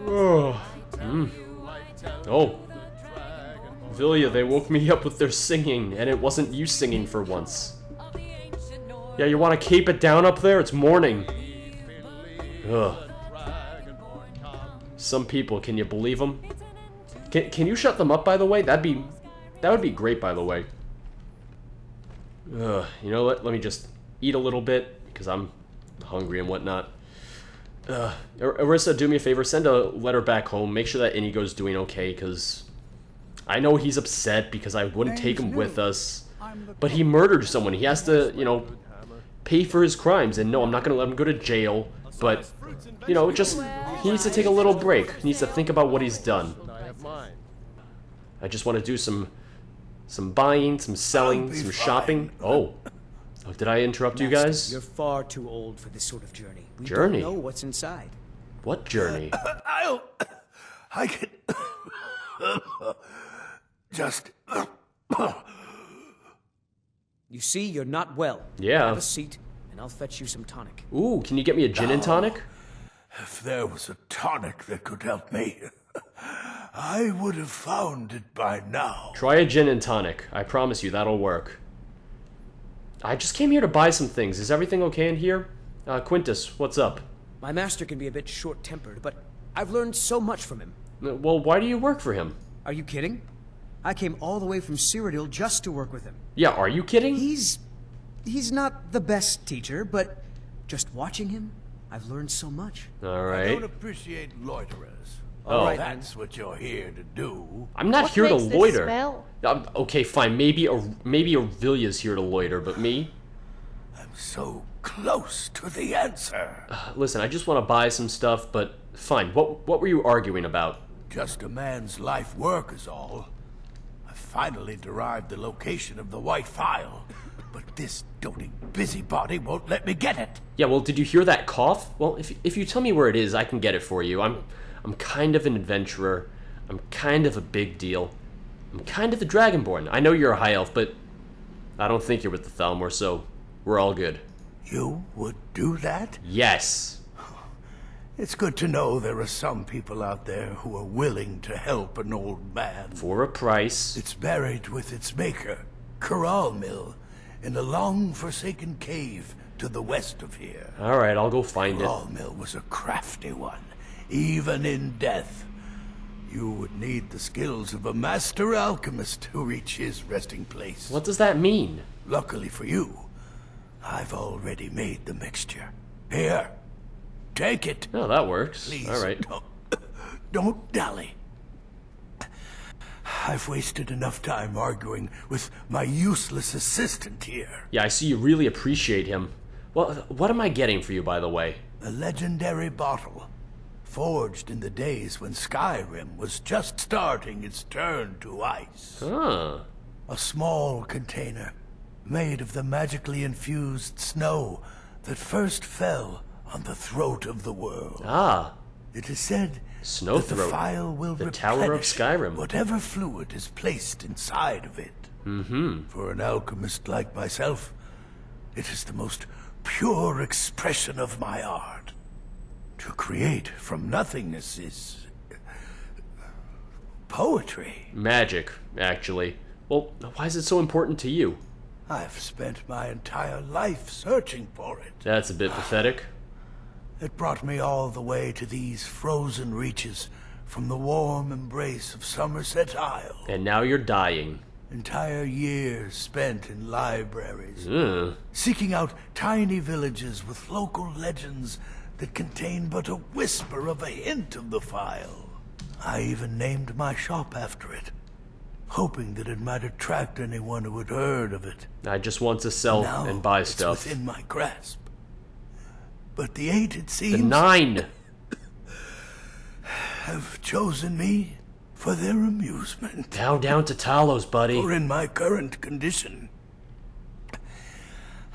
Oh. Oh. Vilya, they woke me up with their singing, and it wasn't you singing for once. Yeah, you want to keep it down up there? It's morning. Ugh. Some people, can you believe them? Can you shut them up, by the way? That would be great, by the way. Ugh. You know what? Let me just eat a little bit, because I'm hungry and whatnot. Arissa, do me a favor. Send a letter back home. Make sure that Inigo's doing okay, because I know he's upset because I wouldn't take him with us. But he murdered someone. He has to, you know, pay for his crimes. And no, I'm not going to let him go to jail. But, you know, just, he needs to take a little break. He needs to think about what he's done. I just want to do some buying, some selling, some shopping. Oh, did I interrupt you guys? You're far too old for this sort of journey. We Journey? don't know what's inside. What journey? I can just. You see, you're not well. Yeah. Have a seat, and I'll fetch you some tonic. Ooh, can you get me a gin and tonic? If there was a tonic that could help me, I would have found it by now. Try a gin and tonic. I promise you that'll work. I just came here to buy some things. Is everything okay in here? Quintus, what's up? My master can be a bit short-tempered, but I've learned so much from him. Well, why do you work for him? Are you kidding? I came all the way from Cyrodiil just to work with him. Yeah, are you kidding? He's not the best teacher, but just watching him, I've learned so much. All I right. don't appreciate loiterers. All right, That's what you're here to do. I'm not What here to makes this loiter. smell? Okay, fine. Maybe Vilya's here to loiter, but me? I'm so close to the answer. Listen, I just want to buy some stuff, but fine. What were you arguing about? Just a man's life work is all. I finally derived the location of the white phial, but this doting busybody won't let me get it. Yeah, well, did you hear that cough? Well, if you tell me where it is, I can get it for you. I'm kind of an adventurer. I'm kind of a big deal. I'm kind of the Dragonborn. I know you're a high elf, but I don't think you're with the Thalmor, so we're all good. You would do that? Yes. It's good to know there are some people out there who are willing to help an old man. For a price. It's buried with its maker, Mill, in a long-forsaken cave to the west of here. All right, I'll go find it. Mill was a crafty one, even in death. You would need the skills of a master alchemist to reach his resting place. What does that mean? Luckily for you, I've already made the mixture. Here, take it. Oh, that works. Please, All right. don't dally. I've wasted enough time arguing with my useless assistant here. Yeah, I see you really appreciate him. Well, what am I getting for you, by the way? A legendary bottle, forged in the days when Skyrim was just starting its turn to ice. Huh. A small container, made of the magically infused snow that first fell on the throat of the world. Ah. It is said Snow that the throat. phial will The Tower of replenish Skyrim. whatever fluid is placed inside of it. Mm-hmm. For an alchemist like myself, it is the most pure expression of my art. To create from nothingness is poetry. Magic, actually. Well, why is it so important to you? I've spent my entire life searching for it. That's a bit pathetic. It brought me all the way to these frozen reaches from the warm embrace of Somerset Isle. And now you're dying. Entire years spent in libraries, Ugh. seeking out tiny villages with local legends that contain but a whisper of a hint of the phial. I even named my shop after it, hoping that it might attract anyone who had heard of it. I just want to sell Now and buy it's stuff. within my grasp. But the eight, it The seems, 9! have chosen me for their amusement. Down to Talos, buddy. Or in my current condition,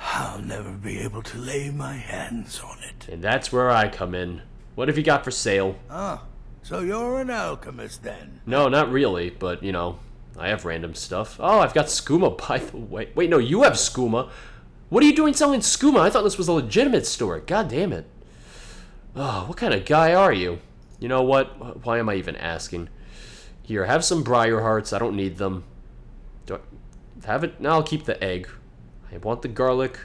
I'll never be able to lay my hands on it. And that's where I come in. What have you got for sale? Ah, so you're an alchemist then? No, not really, but, you know, I have random stuff. Oh, I've got skooma, by the way. Wait, no, you have skooma. What are you doing selling skooma? I thought this was a legitimate store. God damn it. Oh, what kind of guy are you? You know what? Why am I even asking? Here, have some briar hearts. I don't need them. Do I have it? Now I'll keep the egg. I want the garlic.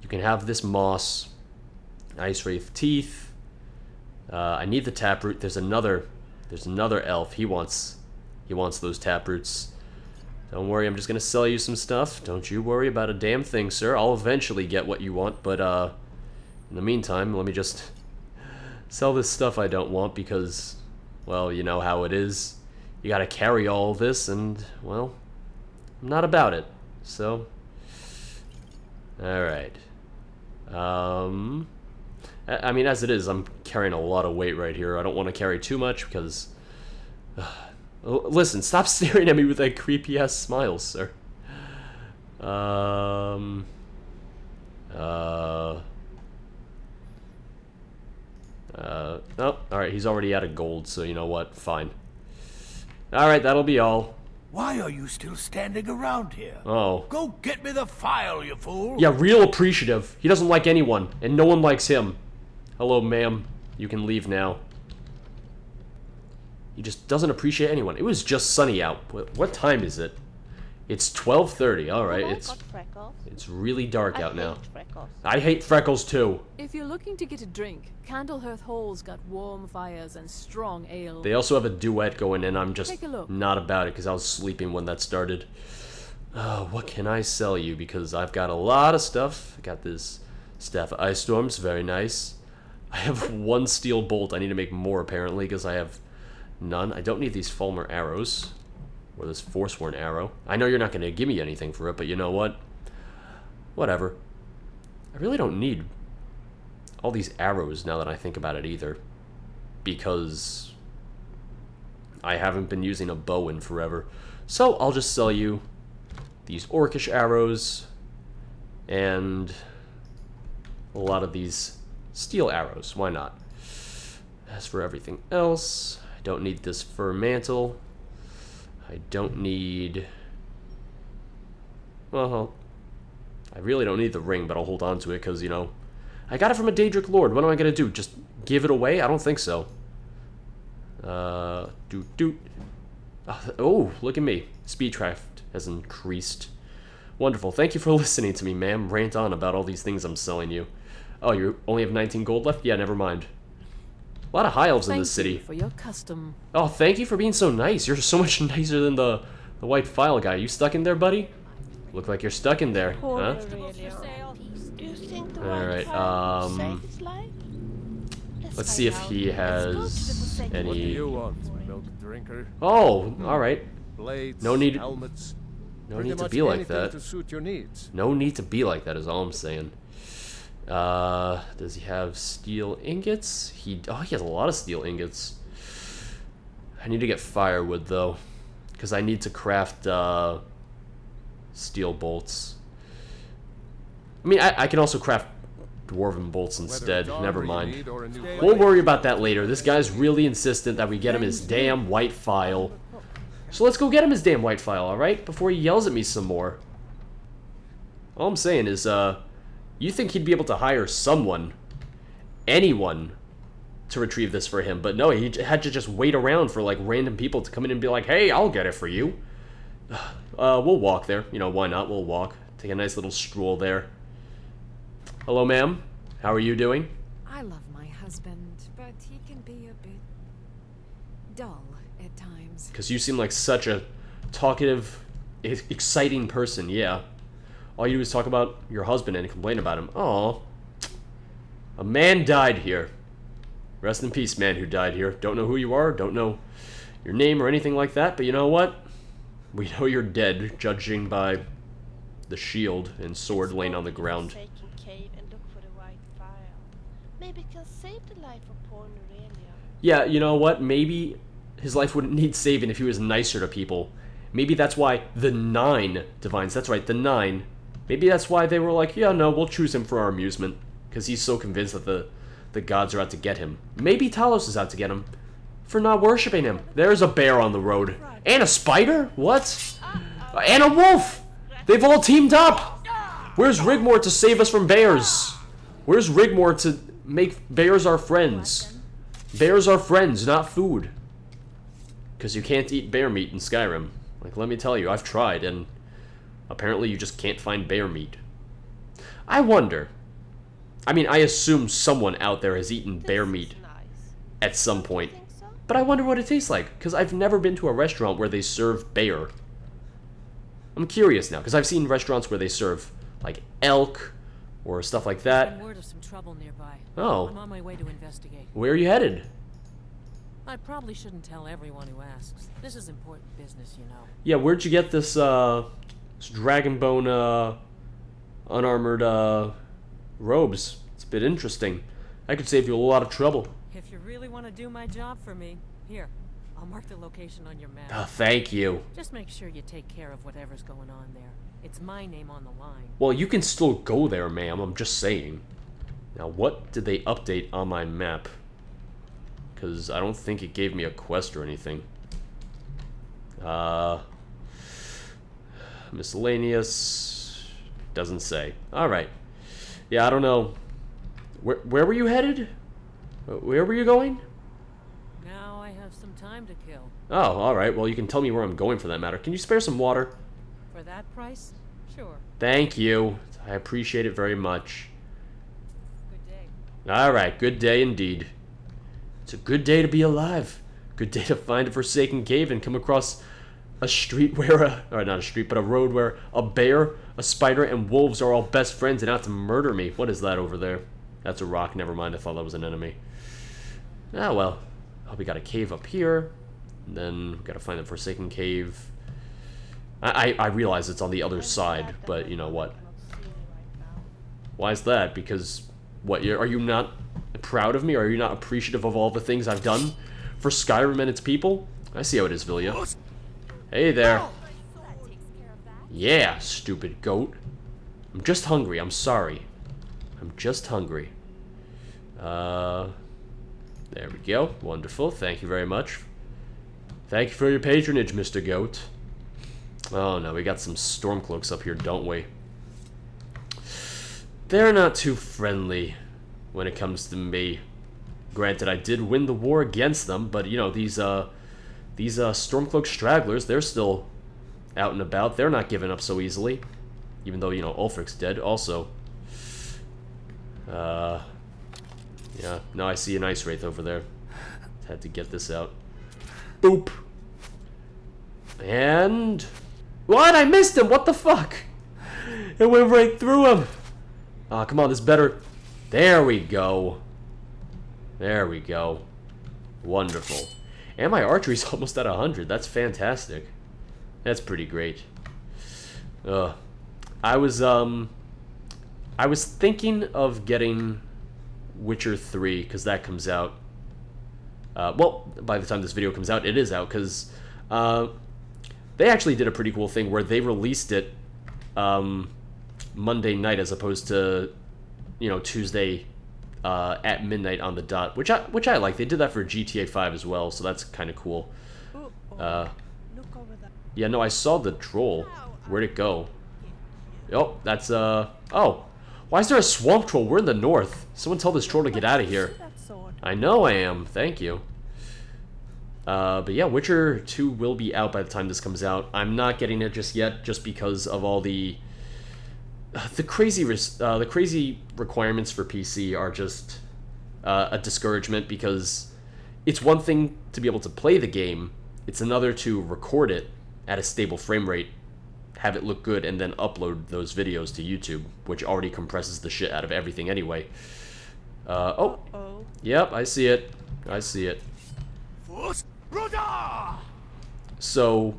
You can have this moss. Ice Wraith teeth. I need the taproot. There's another elf. He wants those taproots. Don't worry, I'm just gonna sell you some stuff. Don't you worry about a damn thing, sir. I'll eventually get what you want, but in the meantime, let me just sell this stuff I don't want because, well, you know how it is. You gotta carry all this, and, well, I'm not about it. So, alright. I mean, as it is, I'm carrying a lot of weight right here. I don't want to carry too much because... listen, stop staring at me with that creepy-ass smile, sir. Oh, alright, he's already out of gold, so you know what? Fine. Alright, that'll be all. Why are you still standing around here? Oh. Go get me the Phial, you fool! Yeah, real appreciative. He doesn't like anyone, and no one likes him. Hello, ma'am. You can leave now. He just doesn't appreciate anyone. It was just sunny out. What time is it? It's 12:30. All right, it's really dark out now. Freckles. I hate freckles too. If you're looking to get a drink, Candlehearth Hall's got warm fires and strong ale. They also have a duet going, and I'm just Take a look. not about it because I was sleeping when that started. What can I sell you? Because I've got a lot of stuff. I got this Staff of Ice Storms, very nice. I have one steel bolt. I need to make more apparently because I have none. I don't need these Fulmer arrows. Or this Forsworn arrow. I know you're not going to give me anything for it, but you know what? Whatever. I really don't need all these arrows now that I think about it either. Because I haven't been using a bow in forever. So I'll just sell you these orcish arrows and a lot of these steel arrows. Why not? As for everything else, I don't need this fur mantle. I don't need... Well, I really don't need the ring, but I'll hold on to it because, you know, I got it from a Daedric Lord. What am I going to do? Just give it away? I don't think so. Oh, look at me. Speedcraft has increased. Wonderful. Thank you for listening to me, ma'am. Rant on about all these things I'm selling you. Oh, you only have 19 gold left? Yeah, never mind. A lot of high elves in this city. Thank you for your custom. Oh, thank you for being so nice. You're so much nicer than the white Phial guy. You stuck in there, buddy? Look like you're stuck in there, huh? Alright, let's see if he has any... What do you want, milk drinker? Oh, alright. Blades, No need- helmets, No pretty need to much be like anything that. to suit your needs. No need to be like that is all I'm saying. Does he have steel ingots? He has a lot of steel ingots. I need to get firewood though, because I need to craft steel bolts. I mean, I can also craft dwarven bolts instead. Whether a Never dog mind. you need or a new We'll worry about that later. This guy's really insistent that we get him his damn white Phial. So let's go get him his damn white Phial, alright? Before he yells at me some more. All I'm saying is, you think he'd be able to hire someone, anyone, to retrieve this for him. But no, he had to just wait around for, like, random people to come in and be like, hey, I'll get it for you. We'll walk there. You know, why not? We'll walk. Take a nice little stroll there. Hello, ma'am. How are you doing? I love my husband, but he can be a bit dull at times. Because you seem like such a talkative, exciting person, yeah. All you do is talk about your husband and complain about him. Aw. A man died here. Rest in peace, man who died here. Don't know who you are, don't know your name or anything like that, but you know what? We know you're dead, judging by the shield and sword laying on the ground. Forsaken cave and look for the white Phial. Maybe can save the life of poor Norelia. Yeah, you know what? Maybe his life wouldn't need saving if he was nicer to people. Maybe that's why the 9 divines, that's right, the 9, maybe that's why they were like, yeah, no, we'll choose him for our amusement. Because he's so convinced that the gods are out to get him. Maybe Talos is out to get him for not worshipping him. There's a bear on the road. And a spider? What? And a wolf! They've all teamed up! Where's Rigmore to save us from bears? Where's Rigmore to make bears our friends? Bears are friends, not food. Because you can't eat bear meat in Skyrim. Like, let me tell you, I've tried, and apparently you just can't find bear meat. I wonder. I mean, I assume someone out there has eaten bear meat Nice. at some point. Think so? But I wonder what it tastes like, because I've never been to a restaurant where they serve bear. I'm curious now, because I've seen restaurants where they serve, like, elk or stuff like that. Word of some trouble nearby. Oh. I'm on my way to investigate. Where are you headed? I probably shouldn't tell everyone who asks. This is important business, you know. Yeah, where'd you get this dragonbone, unarmored, robes? It's a bit interesting. I could save you a lot of trouble. If you really want to do my job for me, here, I'll mark the location on your map. Oh, thank you. Just make sure you take care of whatever's going on there. It's my name on the line. Well, you can still go there, ma'am. I'm just saying. Now, what did they update on my map? Because I don't think it gave me a quest or anything. Miscellaneous. Doesn't say. Alright. Yeah, I don't know. Where were you headed? Where were you going? Now I have some time to kill. Oh, alright. Well, you can tell me where I'm going for that matter. Can you spare some water? For that price? Sure. Thank you. I appreciate it very much. Good day. Alright, good day indeed. It's a good day to be alive. Good day to find a forsaken cave and come across a street where or not a street, but a road where a bear, a spider, and wolves are all best friends and out to murder me. What is that over there? That's a rock, never mind, I thought that was an enemy. Ah, well. Oh, we got a cave up here. And then we gotta find the forsaken cave. I realize it's on the other side, but you know what? Why is that? Because, what, are you not proud of me? Are you not appreciative of all the things I've done for Skyrim and its people? I see how it is, Vilya. Hey there. Yeah, stupid goat. I'm just hungry, I'm sorry. I'm just hungry. There we go. Wonderful, thank you very much. Thank you for your patronage, Mr. Goat. Oh no, we got some stormcloaks up here, don't we? They're not too friendly when it comes to me. Granted, I did win the war against them, but you know, these Stormcloak stragglers, they're still out and about. They're not giving up so easily. Even though, you know, Ulfric's dead also. Yeah, no, I see an ice wraith over there. Had to get this out. Boop! And... What? I missed him! What the fuck? It went right through him! Ah, come on, this better... There we go. There we go. Wonderful. And my archery's almost at 100. That's fantastic. That's pretty great. I was thinking of getting Witcher 3, because that comes out. Well, by the time this video comes out, it is out, because they actually did a pretty cool thing where they released it Monday night as opposed to, you know, Tuesday at midnight on the dot, which I like. They did that for GTA 5 as well, so that's kind of cool. Look over there. Yeah, no, I saw the troll. Where'd it go? Oh, that's oh, why is there a swamp troll? We're in the north. Someone tell this troll to get out of here. That sword. I know I am. Thank you. But yeah, Witcher 2 will be out by the time this comes out. I'm not getting it just yet, just because of all the crazy requirements for PC are just a discouragement, because it's one thing to be able to play the game, it's another to record it at a stable frame rate, have it look good, and then upload those videos to YouTube, which already compresses the shit out of everything anyway. Oh, yep, I see it. I see it. So,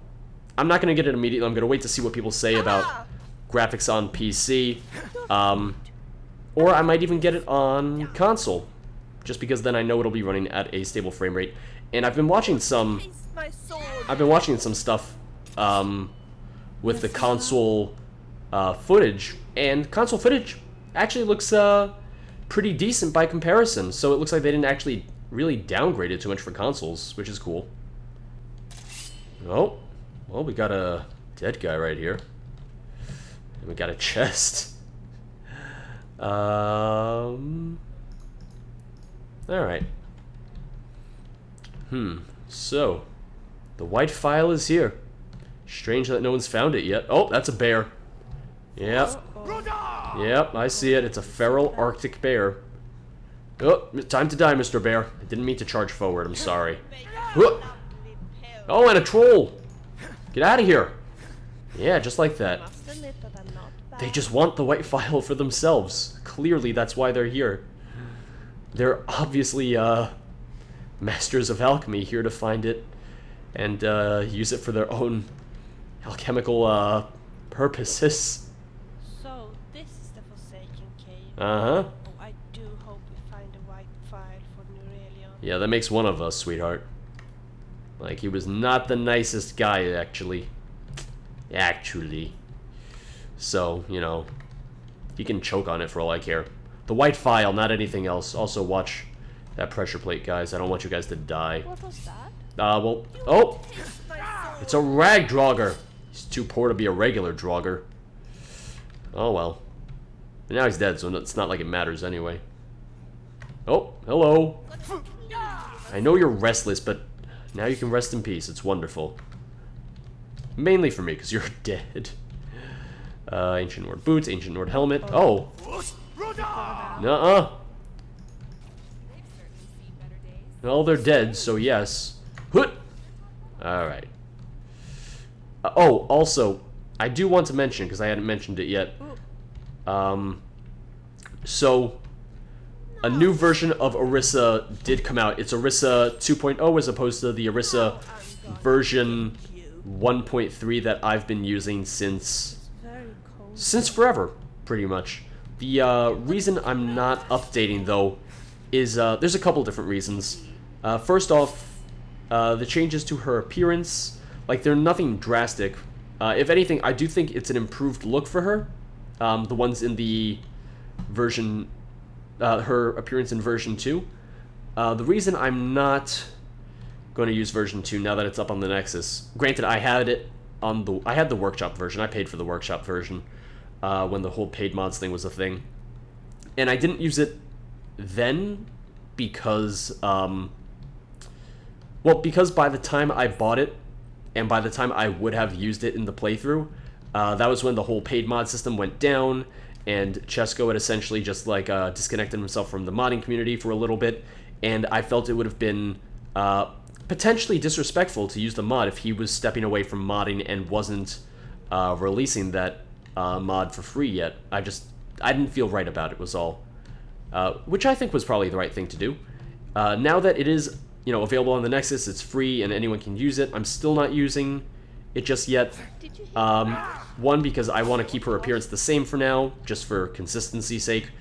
I'm not going to get it immediately. I'm going to wait to see what people say about graphics on PC, or I might even get it on console, just because then I know it'll be running at a stable frame rate. And I've been watching some stuff with the console footage, and console footage actually looks pretty decent by comparison. So it looks like they didn't actually really downgrade it too much for consoles, which is cool. Oh, well, we got a dead guy right here. And we got a chest. Alright. So, the white phial is here. Strange that no one's found it yet. Oh, that's a bear. Yep. Yep, I see it. It's a feral Arctic bear. Oh, time to die, Mr. Bear. I didn't mean to charge forward. I'm sorry. Oh, and a troll. Get out of here. Yeah, just like that. They just want the white phial for themselves. Clearly, that's why they're here. They're obviously, masters of alchemy, here to find it and, use it for their own alchemical, purposes. So, this is the Forsaken Cave. Uh-huh. Oh, I do hope we find a white file for Nurelion. Yeah, that makes one of us, sweetheart. Like, he was not the nicest guy, actually. So, you know, he can choke on it for all I care. The white phial, not anything else. Also, watch that pressure plate, guys. I don't want you guys to die. What was that? Well, oh! It's a rag draugr. He's too poor to be a regular draugr. Oh, well. But now he's dead, so it's not like it matters anyway. Oh, hello. I know you're restless, but now you can rest in peace. It's wonderful. Mainly for me, because you're dead. Ancient Nord boots, Ancient Nord helmet. Oh! Nuh-uh. Well, they're dead, so yes. Hoot! Alright. Oh, also, I do want to mention, because I hadn't mentioned it yet. So, a new version of Orisa did come out. It's Orisa 2.0 as opposed to the Orisa version 1.3 that I've been using since forever, pretty much. The reason I'm not updating, though, is there's a couple different reasons. First off, the changes to her appearance, like, they're nothing drastic. If anything, I do think it's an improved look for her. The ones in the version, her appearance in version 2. The reason I'm not going to use version 2 now that it's up on the Nexus, granted, I had the workshop version. I paid for the workshop version when the whole paid mods thing was a thing, and I didn't use it then because, because by the time I bought it, and by the time I would have used it in the playthrough, that was when the whole paid mod system went down, and Chesko had essentially just, like, disconnected himself from the modding community for a little bit, and I felt it would have been potentially disrespectful to use the mod if he was stepping away from modding and wasn't releasing that mod for free yet. I didn't feel right about it, was all. Which I think was probably the right thing to do. Now that it is, you know, available on the Nexus, it's free and anyone can use it, I'm still not using it just yet. One, because I want to keep her appearance the same for now, just for consistency's sake.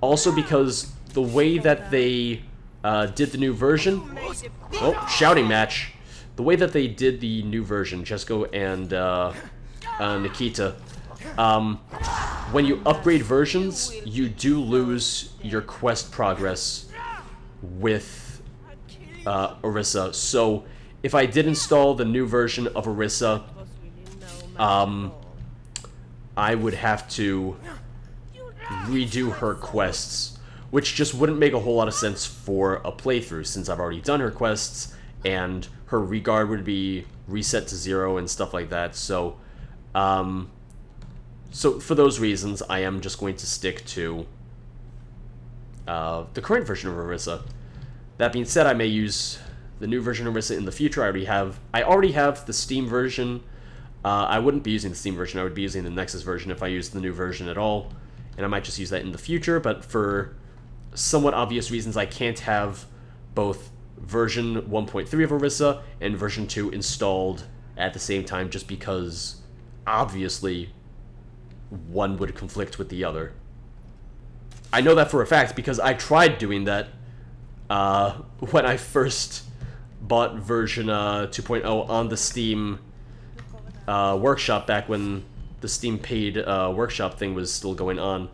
Also because the way that they did the new version... Oh, shouting match. The way that they did the new version, Chesko and Nikita, when you upgrade versions, you do lose your quest progress with Orisa. So, if I did install the new version of Orisa, I would have to redo her quests, which just wouldn't make a whole lot of sense for a playthrough, since I've already done her quests, and her regard would be reset to 0 and stuff like that. So, so for those reasons, I am just going to stick to the current version of Orisa. That being said, I may use the new version of Orisa in the future. I already have the Steam version. I wouldn't be using the Steam version. I would be using the Nexus version if I used the new version at all, and I might just use that in the future. But for somewhat obvious reasons, I can't have both version 1.3 of Orisa and version 2 installed at the same time, just because obviously one would conflict with the other. I know that for a fact because I tried doing that when I first bought version 2.0 on the Steam workshop, back when the Steam paid workshop thing was still going on,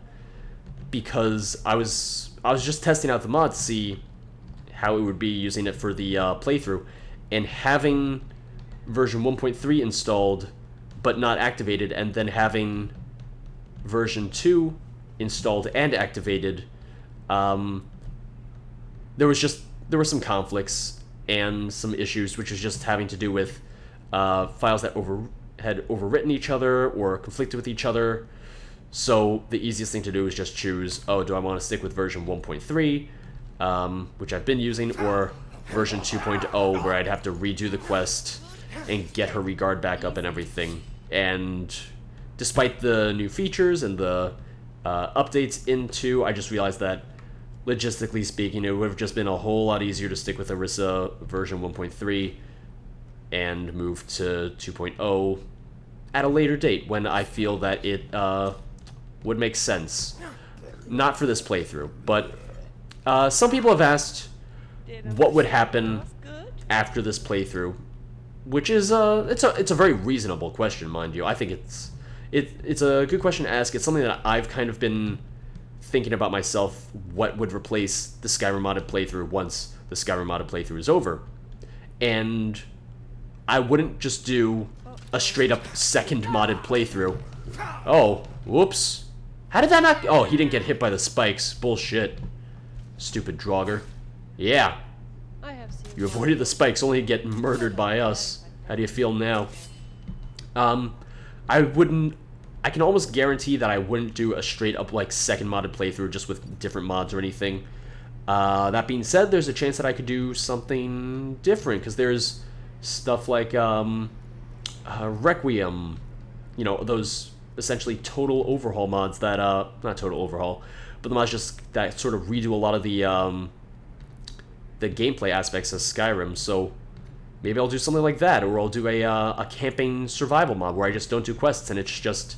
because I was just testing out the mod to see how it would be using it for the playthrough, and having version 1.3 installed but not activated, and then having version 2 installed and activated, there were some conflicts, and some issues, which is just having to do with files that had overwritten each other or conflicted with each other. So the easiest thing to do is just choose, oh, do I want to stick with version 1.3, which I've been using, or version 2.0, where I'd have to redo the quest and get her regard back up and everything. And despite the new features and the updates into, I just realized that logistically speaking, it would have just been a whole lot easier to stick with Orisa version 1.3 and move to 2.0 at a later date when I feel that it would make sense. Not for this playthrough, but some people have asked what would happen after this playthrough, which is it's a very reasonable question, mind you. I think it's a good question to ask. It's something that I've kind of been thinking about myself, what would replace the Skyrim modded playthrough once the Skyrim modded playthrough is over. And I wouldn't just do a straight up second modded playthrough. Oh, whoops. How did that not... Oh, he didn't get hit by the spikes. Bullshit. Stupid Draugr. Yeah. You avoided the spikes, only to get murdered by us. How do you feel now? I can almost guarantee that I wouldn't do a straight up like second modded playthrough just with different mods or anything. That being said, there's a chance that I could do something different, because there's stuff like Requiem, you know, those essentially total overhaul mods that not total overhaul, but the mods just that sort of redo a lot of the gameplay aspects of Skyrim. So maybe I'll do something like that, or I'll do a camping survival mod where I just don't do quests and it's just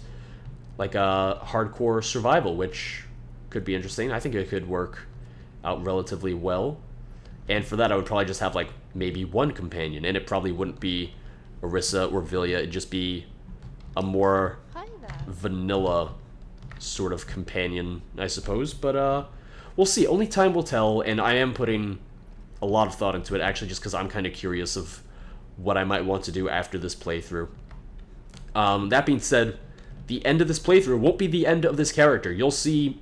like a hardcore survival, which could be interesting. I think it could work out relatively well. And for that, I would probably just have like maybe one companion, and it probably wouldn't be Orisa or Vilya. It'd just be a more vanilla sort of companion, I suppose. But we'll see. Only time will tell, and I am putting a lot of thought into it, actually, just because I'm kind of curious of what I might want to do after this playthrough. That being said, the end of this playthrough won't be the end of this character. You'll see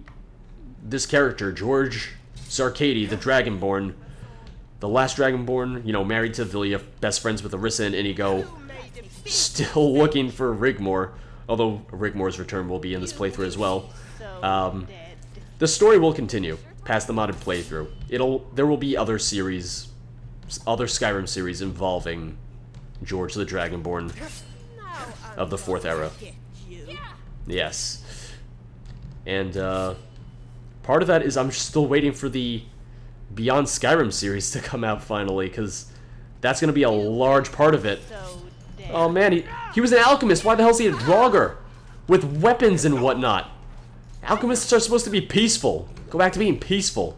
this character, George Zarkady, the Dragonborn, the last Dragonborn, you know, married to Vilya, best friends with Orisa and Inigo, still looking for Rigmor, although Rigmor's return will be in this playthrough as well. The story will continue past the modded playthrough. There will be other series, other Skyrim series involving George the Dragonborn of the 4th era. Yes. And part of that is I'm still waiting for the Beyond Skyrim series to come out finally, because that's going to be a large part of it. Oh man, he was an alchemist. Why the hell is he a Draugr with weapons and whatnot? Alchemists are supposed to be peaceful. Go back to being peaceful.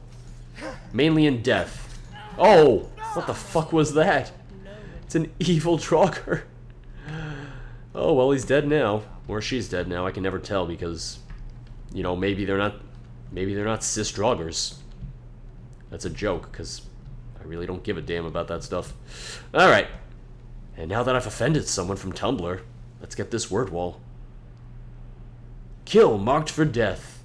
Mainly in death. Oh, what the fuck was that? It's an evil Draugr. Oh, well, he's dead now. Or she's dead now. I can never tell, because, you know, maybe they're not cis Draugrs. That's a joke, because I really don't give a damn about that stuff. Alright. And now that I've offended someone from Tumblr, let's get this word wall. Kill marked for death.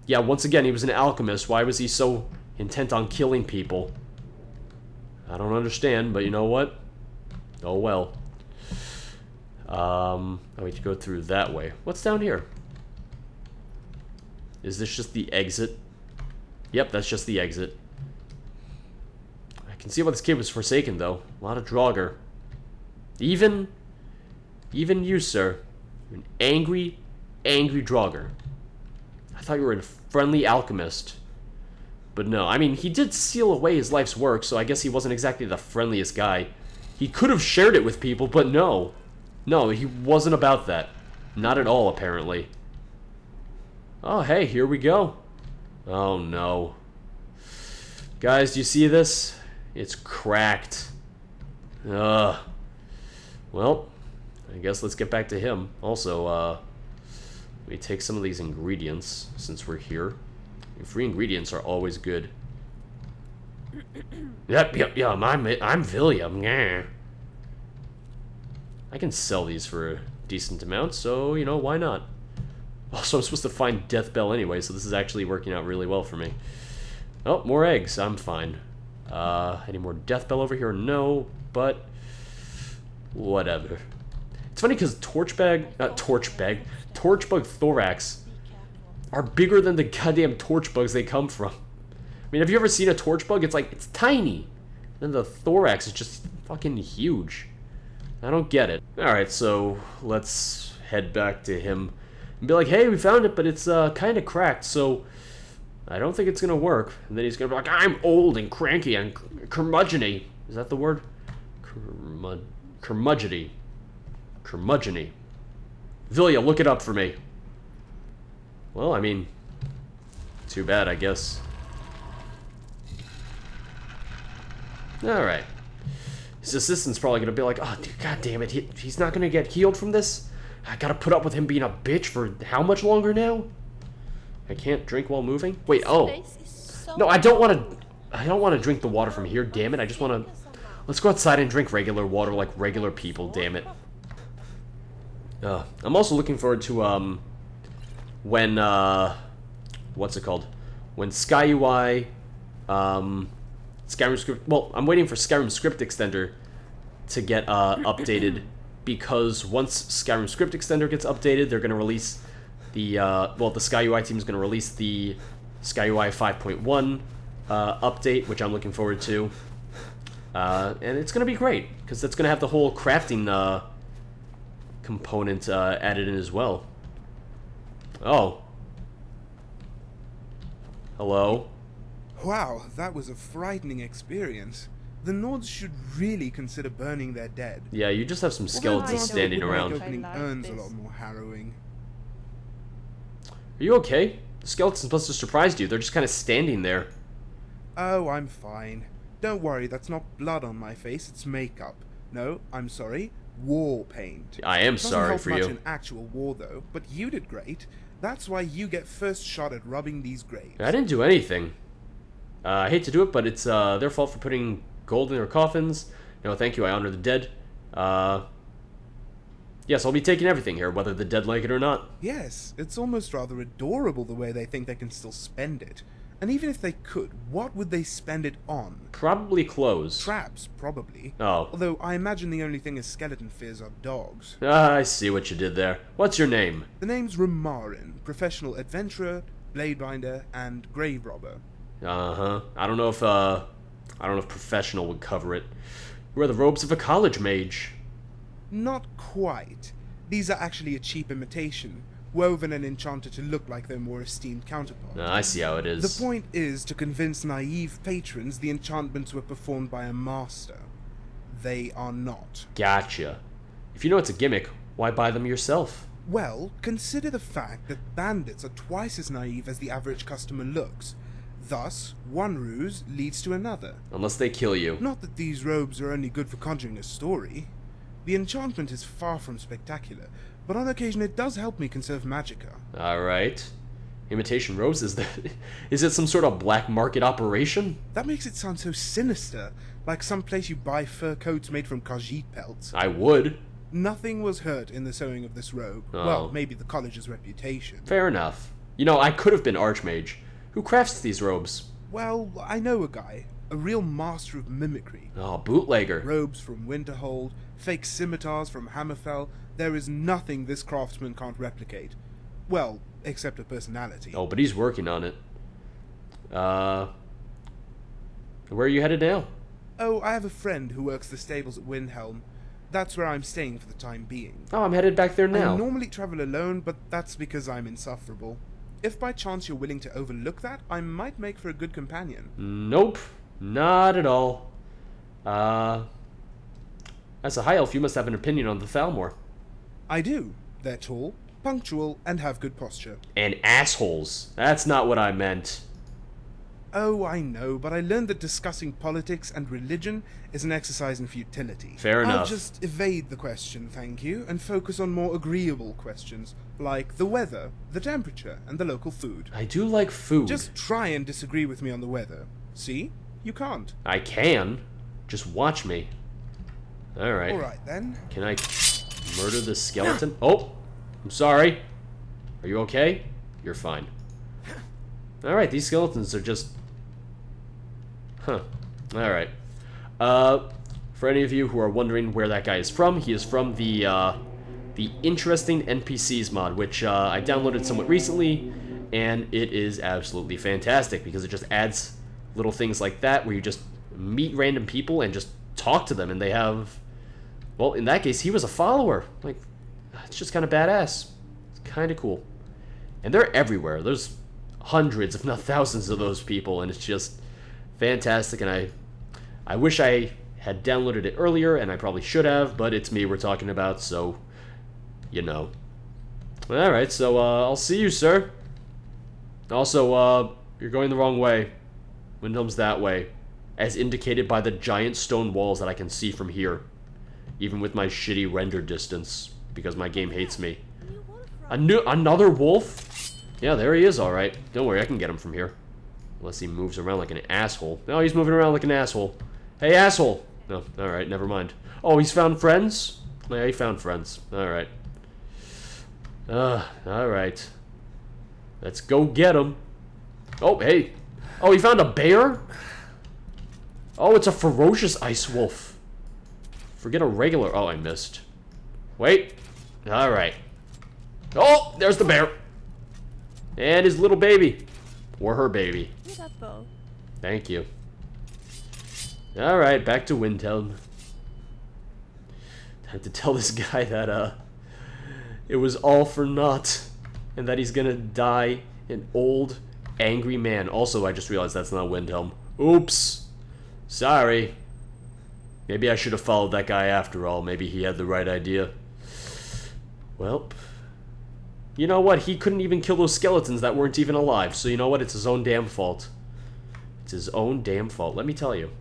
Yeah, once again, he was an alchemist. Why was he so intent on killing people? I don't understand, but you know what? Oh well. I need to go through that way. What's down here? Is this just the exit? Yep, that's just the exit. I can see why this kid was forsaken, though. A lot of Draugr. Even you, sir. You're an angry Draugr. I thought you were a friendly alchemist. But no, I mean, he did seal away his life's work, so I guess he wasn't exactly the friendliest guy. He could have shared it with people, but no. No, he wasn't about that. Not at all, apparently. Oh, hey, here we go. Oh, no. Guys, do you see this? It's cracked. Ugh. Well, I guess let's get back to him. Also, let me take some of these ingredients, since we're here. Free ingredients are always good. Yep, I'm Vilya. Yeah. I can sell these for a decent amount, so, you know, why not? Also, I'm supposed to find Death Bell anyway, so this is actually working out really well for me. Oh, more eggs. I'm fine. Any more death bell over here? No, but whatever. It's funny because torchbug thorax are bigger than the goddamn torch bugs they come from. I mean, have you ever seen a torch bug? It's like, it's tiny. And the thorax is just fucking huge. I don't get it. Alright, so let's head back to him and be like, hey, we found it, but it's kind of cracked, so I don't think it's gonna work. And then he's gonna be like, I'm old and cranky and curmudgeony. Is that the word? Curmudgeony. Curmudgeony. Vilya, look it up for me. Well, I mean, too bad, I guess. Alright. His assistant's probably gonna be like, oh, dude, god damn it, he's not gonna get healed from this? I gotta put up with him being a bitch for how much longer now? I can't drink while moving? Wait, oh. No, I don't wanna drink the water from here, damn it. I just wanna... Let's go outside and drink regular water like regular people, damn it. I'm also looking forward to, when, what's it called? When SkyUI, Skyrim script... Well, I'm waiting for Skyrim script extender to get, updated, because once Skyrim script extender gets updated, they're gonna release the, well, the SkyUI team is gonna release the SkyUI 5.1, update, which I'm looking forward to. And it's gonna be great, because it's gonna have the whole crafting, component added in as well. Oh. Hello? Wow, that was a frightening experience. The Nords should really consider burning their dead. Yeah, you just have some skeletons standing around. Opening urns a lot more harrowing. Are you okay? The skeletons must have surprised you. They're just kind of standing there. Oh, I'm fine. Don't worry, that's not blood on my face, it's makeup. No, I'm sorry, war paint. I am sorry for you. Doesn't help much in actual war though, but you did great. That's why you get first shot at rubbing these graves. I didn't do anything. I hate to do it, but it's their fault for putting gold in their coffins. No, thank you, I honor the dead. Yes, I'll be taking everything here, whether the dead like it or not. Yes, it's almost rather adorable the way they think they can still spend it. And even if they could, what would they spend it on? Probably clothes. Traps, probably. Oh. Although I imagine the only thing a skeleton fears are dogs. I see what you did there. What's your name? The name's Ramarin, professional adventurer, bladebinder, and grave robber. Uh-huh. I don't know if professional would cover it. You wear the robes of a college mage. Not quite. These are actually a cheap imitation, woven and enchanted to look like their more esteemed counterparts. I see how it is. The point is to convince naive patrons the enchantments were performed by a master. They are not. Gotcha. If you know it's a gimmick, why buy them yourself? Well, consider the fact that bandits are twice as naive as the average customer looks. Thus, one ruse leads to another. Unless they kill you. Not that these robes are only good for conjuring a story. The enchantment is far from spectacular, but on occasion it does help me conserve magicka. Alright. Imitation robes, is it some sort of black market operation? That makes it sound so sinister, like some place you buy fur coats made from Khajiit pelts. I would. Nothing was hurt in the sewing of this robe. Oh. Well, maybe the college's reputation. Fair enough. You know, I could have been Archmage. Who crafts these robes? Well, I know a guy. A real master of mimicry. Oh, bootlegger. Robes from Winterhold, fake scimitars from Hammerfell. There is nothing this craftsman can't replicate. Well, except a personality. Oh, but he's working on it. Where are you headed now? Oh, I have a friend who works the stables at Windhelm. That's where I'm staying for the time being. Oh, I'm headed back there now. I normally travel alone, but that's because I'm insufferable. If by chance you're willing to overlook that, I might make for a good companion. Nope. Not at all. As a high elf, you must have an opinion on the Thalmor. I do. They're tall, punctual, and have good posture. And assholes. That's not what I meant. Oh, I know, but I learned that discussing politics and religion is an exercise in futility. Fair enough. I'll just evade the question, thank you, and focus on more agreeable questions, like the weather, the temperature, and the local food. I do like food. Just try and disagree with me on the weather. See? You can't. I can. Just watch me. Alright. Alright then. Can I murder this skeleton? Oh! I'm sorry. Are you okay? You're fine. Alright, these skeletons are just... Huh. Alright. For any of you who are wondering where that guy is from, he is from the Interesting NPCs mod, which I downloaded somewhat recently, and it is absolutely fantastic because it just adds little things like that where you just meet random people and just talk to them, and they have, well, in that case, he was a follower. Like, it's just kind of badass. It's kind of cool. And they're everywhere. There's hundreds, if not thousands of those people, and it's just fantastic, and I wish I had downloaded it earlier, and I probably should have, but it's me we're talking about, so, you know. Alright, so, I'll see you, sir. Also, you're going the wrong way. Windhelm's that way, as indicated by the giant stone walls that I can see from here, even with my shitty render distance, because my game hates me. Another wolf? Yeah, there he is, alright. Don't worry, I can get him from here. Unless he moves around like an asshole. No, he's moving around like an asshole. Hey, asshole! No, alright, never mind. Oh, he's found friends? Yeah, he found friends. Alright. Alright. Let's go get him. Oh, hey. Oh, he found a bear? Oh, it's a ferocious ice wolf. Forget a regular... Oh, I missed. Wait. Alright. Oh, there's the bear. And his little baby. Or her baby. You got both. Thank you. Alright, back to Windhelm. I had to tell this guy that, it was all for naught. And that he's gonna die an old, angry man. Also, I just realized that's not Windhelm. Oops. Sorry. Maybe I should have followed that guy after all. Maybe he had the right idea. Well, you know what? He couldn't even kill those skeletons that weren't even alive. So you know what? It's his own damn fault. It's his own damn fault. Let me tell you.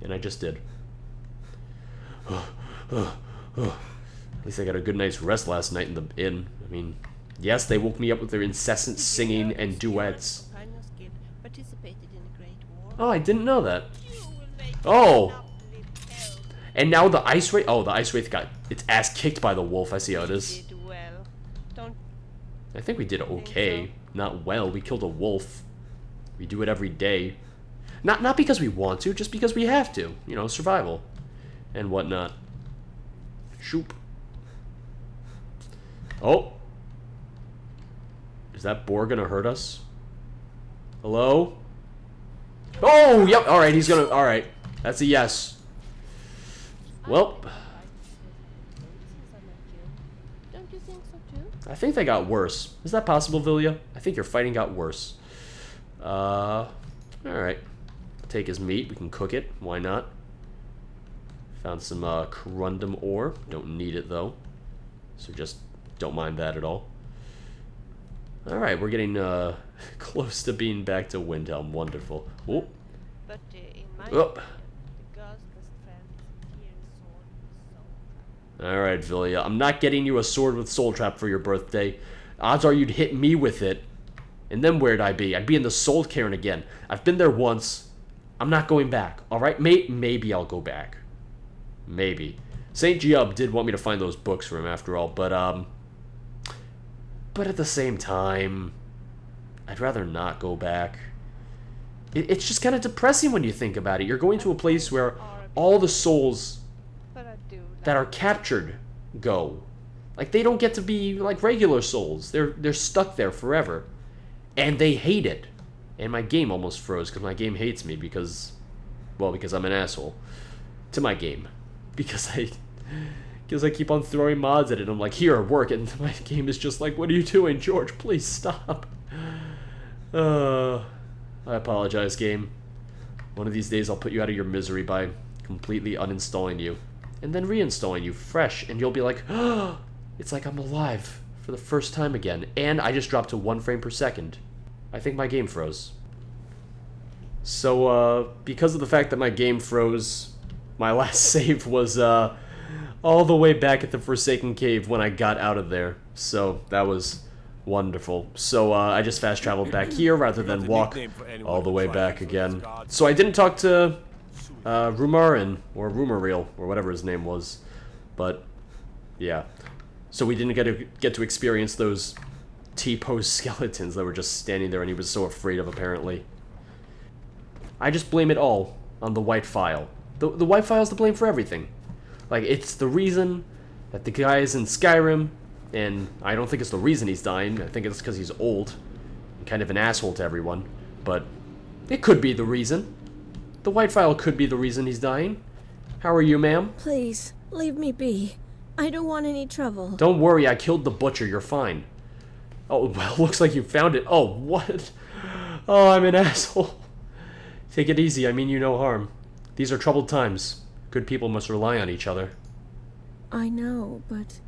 And I just did. At least I got a good night's rest last night in the inn. I mean, yes, they woke me up with their incessant singing and duets. Oh, I didn't know that. Oh! And now the Ice Wraith... Oh, the Ice Wraith got its ass kicked by the wolf. I see how it is. I think we did okay. Not well. We killed a wolf. We do it every day. Not because we want to, just because we have to. You know, survival. And whatnot. Shoop. Oh. Is that boar gonna hurt us? Hello? Oh, yep. Alright, he's gonna... Alright. That's a yes. Well. Don't you think so too? I think they got worse. Is that possible, Vilya? I think your fighting got worse. Alright. Take his meat. We can cook it. Why not? Found some corundum ore. Don't need it, though. So just don't mind that at all. Alright, we're getting close to being back to Windhelm. Wonderful. Oh. But in my Oh. opinion, the girl's best friend here is sword, so... Alright, Vilya. I'm not getting you a sword with soul trap for your birthday. Odds are you'd hit me with it. And then where'd I be? I'd be in the Soul Cairn again. I've been there once. I'm not going back. Alright? Maybe I'll go back. Maybe. St. Giub did want me to find those books for him after all, but at the same time, I'd rather not go back. It's just kind of depressing when you think about it. You're going to a place where all the souls that are captured go. Like, they don't get to be like regular souls. They're stuck there forever. And they hate it. And my game almost froze because my game hates me because I'm an asshole to my game. Because I keep on throwing mods at it. I'm like, here, work. And my game is just like, what are you doing, George? Please stop. I apologize, game. One of these days I'll put you out of your misery by completely uninstalling you. And then reinstalling you fresh. And you'll be like, oh, it's like I'm alive for the first time again. And I just dropped to 1 frame per second. I think my game froze. So, because of the fact that my game froze, my last save was, all the way back at the Forsaken Cave when I got out of there. So, that was wonderful. So, I just fast traveled back here rather than walk all the way back again. So, I didn't talk to, Rumarin, or Rumaril, or whatever his name was. But, yeah. So, we didn't get to experience those T-pose skeletons that were just standing there and he was so afraid of, apparently. I just blame it all on the White Phial. The White Phial's to blame for everything. Like, it's the reason that the guy is in Skyrim, and I don't think it's the reason he's dying. I think it's because he's old and kind of an asshole to everyone. But it could be the reason. The White Phial could be the reason he's dying. How are you, ma'am? Please, leave me be. I don't want any trouble. Don't worry, I killed the butcher. You're fine. Oh, well, looks like you found it. Oh, what? Oh, I'm an asshole. Take it easy. I mean you no harm. These are troubled times. Good people must rely on each other. I know, but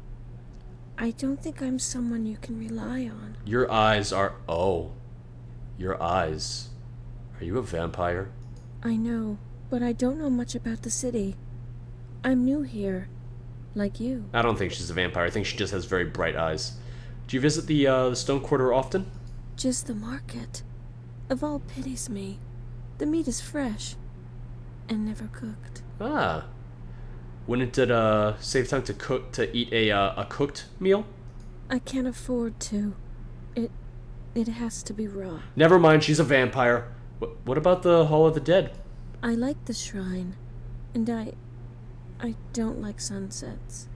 I don't think I'm someone you can rely on. Your eyes are... Oh. Your eyes. Are you a vampire? I know, but I don't know much about the city. I'm new here, like you. I don't think she's a vampire. I think she just has very bright eyes. Do you visit the Stone Quarter often? Just the market. Of all pities me, the meat is fresh and never cooked. Ah. Wouldn't it save time to eat a cooked meal? I can't afford to. It has to be raw. Never mind, she's a vampire. What about the Hall of the Dead? I like the shrine, and I don't like sunsets.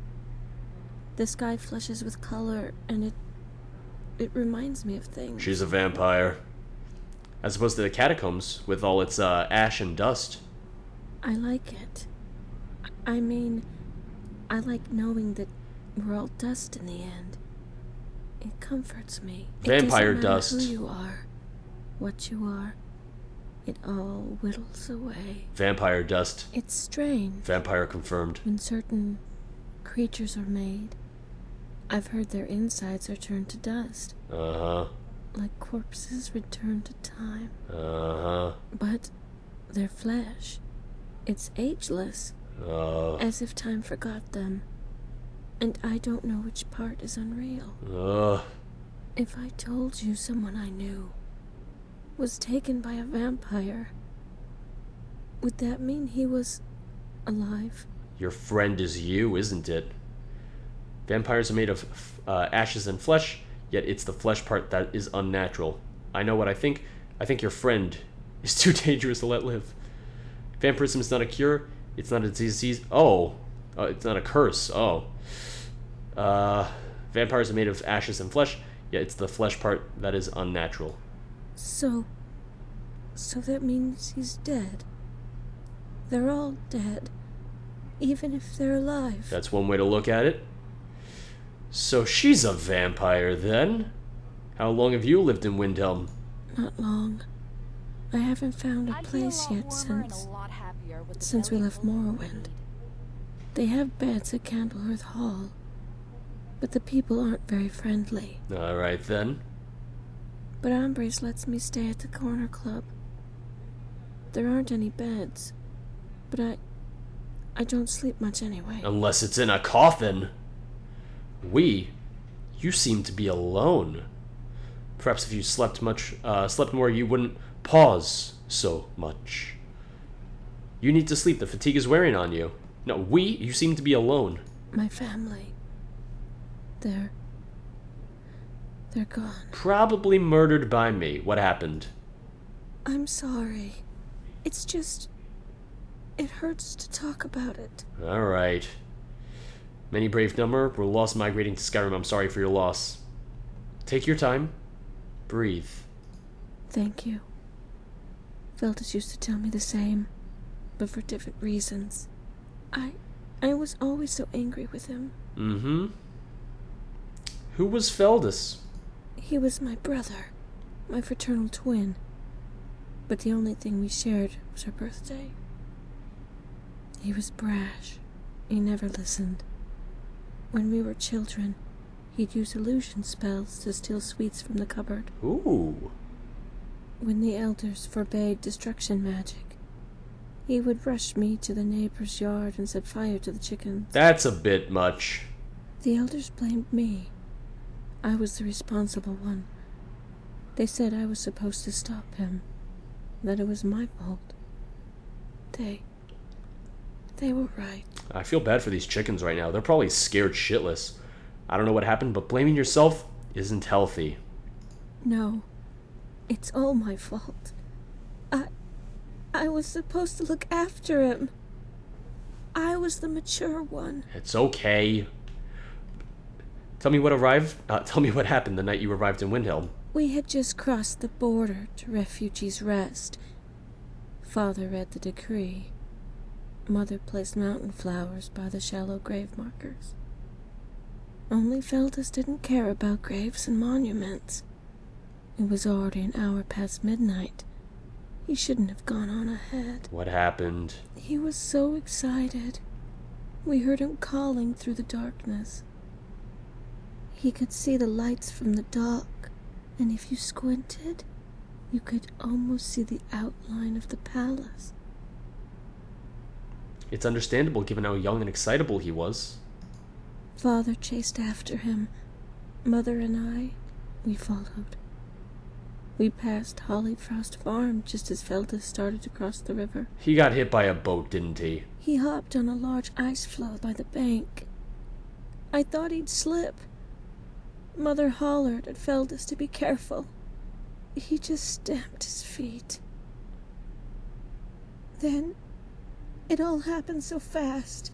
The sky flushes with color, and it reminds me of things. She's a vampire. As opposed to the catacombs, with all its ash and dust. I like it. I mean, I like knowing that we're all dust in the end. It comforts me. Vampire it doesn't dust. matter who you are, what you are. It all whittles away. Vampire dust. It's strange. Vampire confirmed. When certain creatures are made, I've heard their insides are turned to dust. Uh-huh. Like corpses returned to time. Uh-huh. But their flesh, it's ageless. As if time forgot them. And I don't know which part is unreal. If I told you someone I knew was taken by a vampire, would that mean he was alive? Your friend is you, isn't it? Vampires are made of ashes and flesh, yet it's the flesh part that is unnatural. I know what I think. I think your friend is too dangerous to let live. Vampirism is not a cure. It's not a disease. It's not a curse. Vampires are made of ashes and flesh, yet it's the flesh part that is unnatural. So that means he's dead. They're all dead, even if they're alive. That's one way to look at it. So she's a vampire, then? How long have you lived in Windhelm? Not long. I haven't found a place yet since we left Morrowind. They have beds at Candlehearth Hall, but the people aren't very friendly. Alright then. But Ambrose lets me stay at the corner club. There aren't any beds, but I don't sleep much anyway. Unless it's in a coffin. You seem to be alone. Perhaps if you slept more, you wouldn't pause so much. You need to sleep. The fatigue is wearing on you. No, you seem to be alone. My family. They're gone. Probably murdered by me. What happened? I'm sorry. It's just... it hurts to talk about it. Alright. Many brave number were lost migrating to Skyrim. I'm sorry for your loss. Take your time. Breathe. Thank you. Veltus used to tell me the same, but for different reasons. I was always so angry with him. Mm-hmm. Who was Feldus? He was my brother, my fraternal twin. But the only thing we shared was our birthday. He was brash. He never listened. When we were children, he'd use illusion spells to steal sweets from the cupboard. Ooh. When the elders forbade destruction magic, he would rush me to the neighbor's yard and set fire to the chickens. That's a bit much. The elders blamed me. I was the responsible one. They said I was supposed to stop him, that it was my fault. They were right. I feel bad for these chickens right now. They're probably scared shitless. I don't know what happened, but blaming yourself isn't healthy. I was supposed to look after him. I was the mature one. It's okay. Tell me what happened the night you arrived in Windhelm. We had just crossed the border to Refugees' Rest. Father read the decree. Mother placed mountain flowers by the shallow grave markers. Only Feldus didn't care about graves and monuments. It was already an hour past midnight. He shouldn't have gone on ahead. What happened? He was so excited. We heard him calling through the darkness. He could see the lights from the dock, and if you squinted, you could almost see the outline of the palace. It's understandable given how young and excitable he was. Father chased after him. Mother and we followed. We passed Hollyfrost Farm just as Feldus started to cross the river. He got hit by a boat, didn't he? He hopped on a large ice floe by the bank. I thought he'd slip. Mother hollered at Feldus to be careful. He just stamped his feet. Then, it all happened so fast.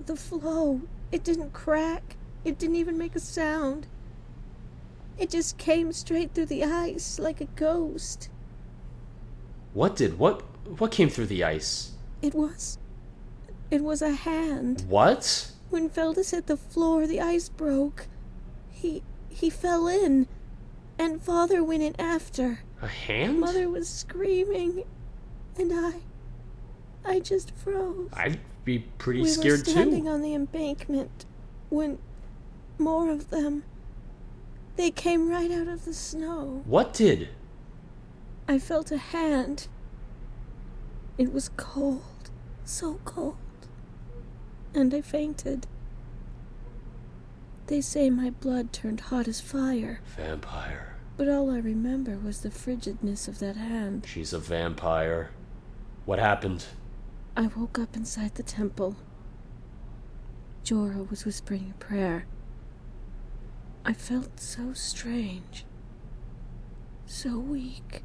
The floe, it didn't crack. It didn't even make a sound. It just came straight through the ice like a ghost. What came through the ice? It was a hand. What? When Feldus hit the floor, the ice broke. He fell in, and Father went in after. A hand? Mother was screaming, and I just froze. I'd be pretty scared We were standing too. on the embankment when more of them, they came right out of the snow. What did? I felt a hand. It was cold, so cold, and I fainted. They say my blood turned hot as fire. Vampire. But all I remember was the frigidness of that hand. She's a vampire. What happened? I woke up inside the temple. Jorah was whispering a prayer. I felt so strange. So weak.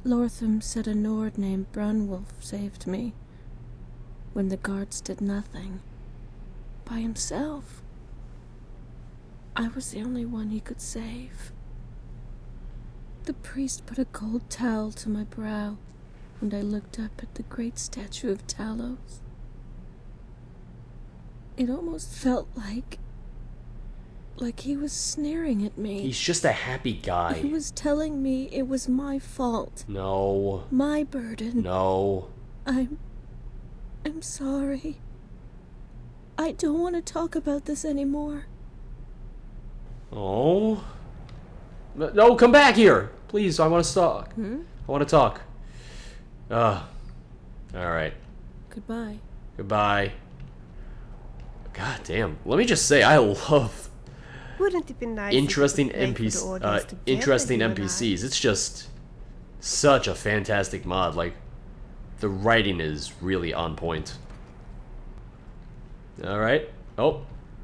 Lortham said a Nord named Brunwulf saved me. When the guards did nothing. By himself. I was the only one he could save. The priest put a gold towel to my brow, and I looked up at the great statue of Talos. It almost felt like he was sneering at me. He's just a happy guy. He was telling me it was my fault. No. My burden. No. I'm sorry. I don't want to talk about this anymore. Oh. No, come back here. Please, I want to talk. I want to talk. Alright. Goodbye. Goodbye. God damn. Let me just say, I love Wouldn't it be nice interesting if you could play for the audience together, interesting you and I? NPCs. It's just such a fantastic mod. Like, the writing is really on point. Alright. Oh,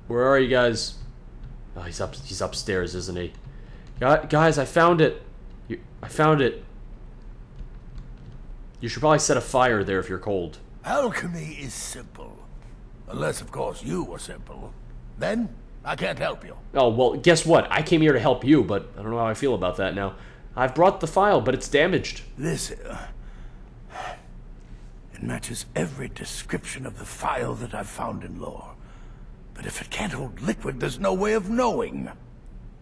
where are you guys? Oh, he's upstairs, isn't he? Guys, I found it. I found it. You should probably set a fire there if you're cold. Alchemy is simple. Unless, of course, you are simple. Then, I can't help you. Oh, well, guess what? I came here to help you, but I don't know how I feel about that now. I've brought the Phial, but it's damaged. This, it matches every description of the Phial that I've found in lore. But if it can't hold liquid, there's no way of knowing.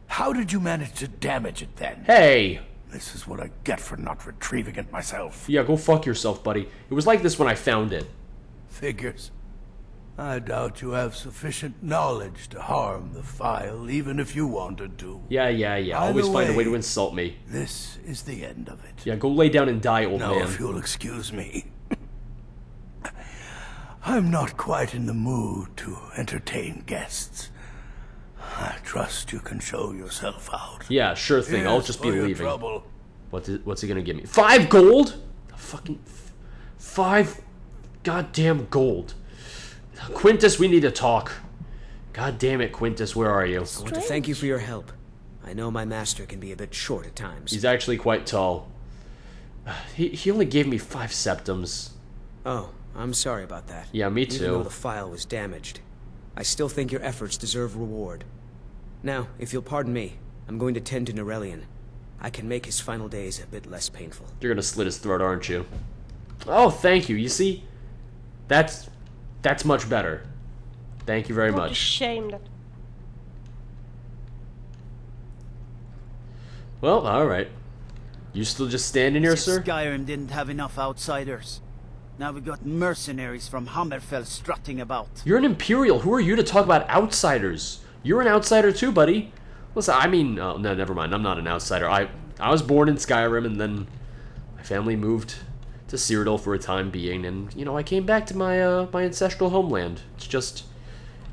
How did you manage to damage it then? Hey! This is what I get for not retrieving it myself. Yeah, go fuck yourself, buddy. It was like this when I found it. Figures. I doubt you have sufficient knowledge to harm the Phial, even if you wanted to. Yeah. Either Always find a way way, to insult me. This is the end of it. Yeah, go lay down and die, old Now, man. if you'll excuse me. I'm not quite in the mood to entertain guests. I trust you can show yourself out. Yeah, sure thing. I'll just be for your leaving. trouble. What's he gonna give me? 5 gold? Fucking 5 goddamn gold. Quintus, we need to talk. God damn it, Quintus, where are you? I want to thank you for your help. I know my master can be a bit short at times. He's actually quite tall. He only gave me 5 septums. Oh, I'm sorry about that. Yeah, me Even though too. the Phial was damaged, I still think your efforts deserve reward. Now, if you'll pardon me, I'm going to tend to Norellian. I can make his final days a bit less painful. You're gonna slit his throat, aren't you? Oh, thank you. You see? That's much better. Thank you very What a much. shame that. Well, alright. You still just standing here, sir? Skyrim didn't have enough outsiders. Now we got mercenaries from Hammerfell strutting about. You're an Imperial. Who are you to talk about outsiders? You're an outsider too, buddy. Listen, I mean... Oh, no, never mind. I'm not an outsider. I was born in Skyrim, and then my family moved to Cyrodiil for a time being, and, you know, I came back to my my ancestral homeland. It's just...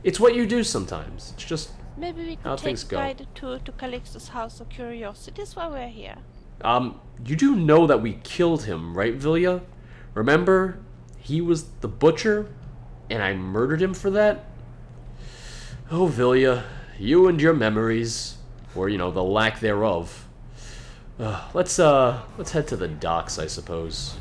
It's what you do sometimes. It's just Maybe we how could things take go. guided tour to Calixto's House of Curiosities while we're here. You do know that we killed him, right, Vilya? Remember? He was the butcher, and I murdered him for that? Oh, Vilya, you and your memories, or, you know, the lack thereof. Let's head to the docks, I suppose.